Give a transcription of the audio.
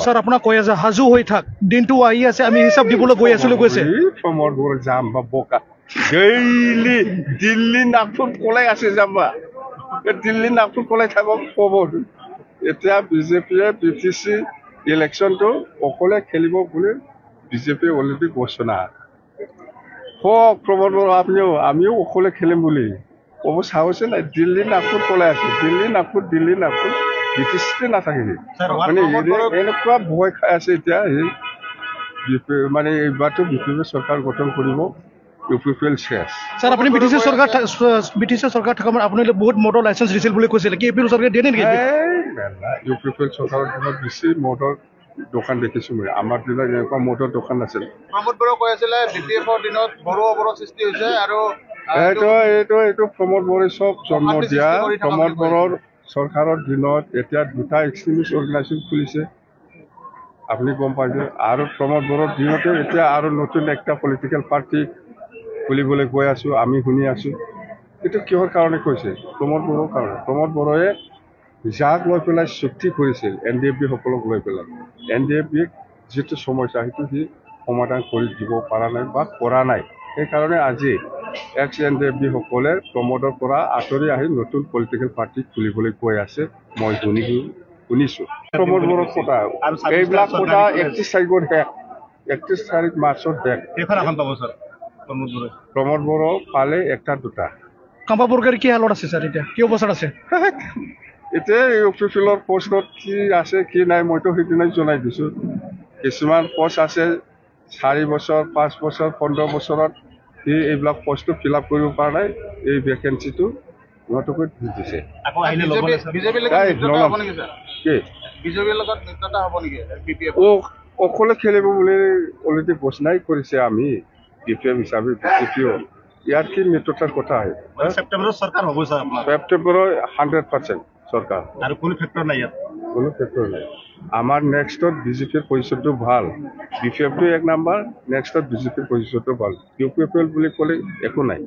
sir আপোনাক কৈ আছে হাজু হৈ থাক দিনটো আহি আছে আমি হিচাপ দিবলৈ গৈ আছিলোঁ কৈছে প্ৰমোদ বড়ো যাম বা বোকা ডেইলি দিল্লী নাগপুৰ কলাই আছে যাবা দিল্লী নাগপুৰ কলাই থাকক ক'ব এতিয়া বিজেপিয়ে BTC ইলেকশ্যনটো অকলে খেলিব বুলি বিজেপিয়ে অলৰেডি ঘোষণা কওক প্ৰমোদ বড়ো আমিও অকলে খেলিম বুলি ক'ব চাওঁছে নাই দিল্লী নাগপুৰ কলাই আছে দিল্লী নাগপুৰ BTC নাথাকিবি মানে এনেকুৱা ভয় খাই আছে এতিয়া মানে এইবাৰতো BJP চৰকাৰ গঠন কৰিব UPPL শেষ স্যাৰ আপুনি BTC চৰকাৰ থকা আপুনি বহুত মটৰ লাইচেঞ্চ দিছিল বুলি কৈছিলে কি UPPL চৰকাৰে দিয়ে নেকি UPPL চৰকাৰৰ দিনত বেছি মটৰ দোকান দেখিছোঁ মই আমাৰ দিনত এনেকুৱা মটৰ দোকান নাছিল প্ৰমোদ বড়ো কৈ আছিলে BPFৰ দিনত বড়ো অৱৰোধ সৃষ্টি হৈছে আৰু এইটো প্ৰমোদ বড়োৱে চব জন্ম দিয়া প্ৰমোদ বড়োৰ চৰকাৰৰ দিনত এতিয়া দুটা এক্সট্ৰিমিষ্ট অৰ্গেনাইজেশ্যন খুলিছে আপুনি গম পাইছে আৰু প্ৰমোদ বড়োৰ দিনতে এতিয়া আৰু নতুন একটা পলিটিকেল পাৰ্টি খুলিবলৈ গৈ আছোঁ আমি শুনি আছোঁ এইটো কিহৰ কাৰণে কৈছে প্ৰমোদ বড়োৰ কাৰণে প্ৰমোদ বড়োৱে যাক লৈ পেলাই চুক্তি কৰিছিল NDFB সকলক লৈ পেলাই NDFBক যিটো সমস্যা সেইটো সি সমাধান কৰি দিব পৰা নাই বা কৰা নাই সেইকাৰণে আজি ex-NDFB সকলে প্ৰমোদৰ পৰা আঁতৰি আহি নতুন পলিটিকেল পাৰ্টি খুলিবলৈ গৈ আছে মই শুনিছোঁ প্ৰমোদ বড়োৰ কথা এইবিলাক কথা 31 তাৰিখৰ শেষ 31 তাৰিখ মাৰ্চৰ শেষ প্ৰমোদ বড়ো পালে একটা দুটা কামবা বৰ্গৰ কি হালত আছে স্যাৰ এতিয়া কি অৱস্থাত আছে এতিয়া UPPLৰ পোষ্টত কি আছে কি নাই মইতো সেইদিনাই জনাই দিছোঁ কিছুমান পোষ্ট আছে 4 বছৰ 5 বছৰ 15 বছৰত সি এইবিলাক পোষ্টটো ফিল আপ কৰিব পৰা নাই এই ভেকেঞ্চিটো সিহঁতকৈ দি দিছে অকলে খেলিব বুলি অলৰেডি ঘোষণাই কৰিছে আমি DPM হিচাপে BJPও ইয়াৰ কি মিত্ৰতাৰ কথা হয় ছেপ্টেম্বৰত চৰকাৰ হ'ব স্যাৰ ছেপ্টেম্বৰৰ 100% চৰকাৰ আৰু কোনো ফেক্টৰ নাই ইয়াত কোনো ফেক্টৰ নাই আমাৰ নেক্সটত BJPৰ পজিশ্যনটো ভাল BPFটো 1 নম্বৰ নেক্সটত BJPৰ পজিশ্যনটো ভাল UPPL বুলি ক'লে একো নাই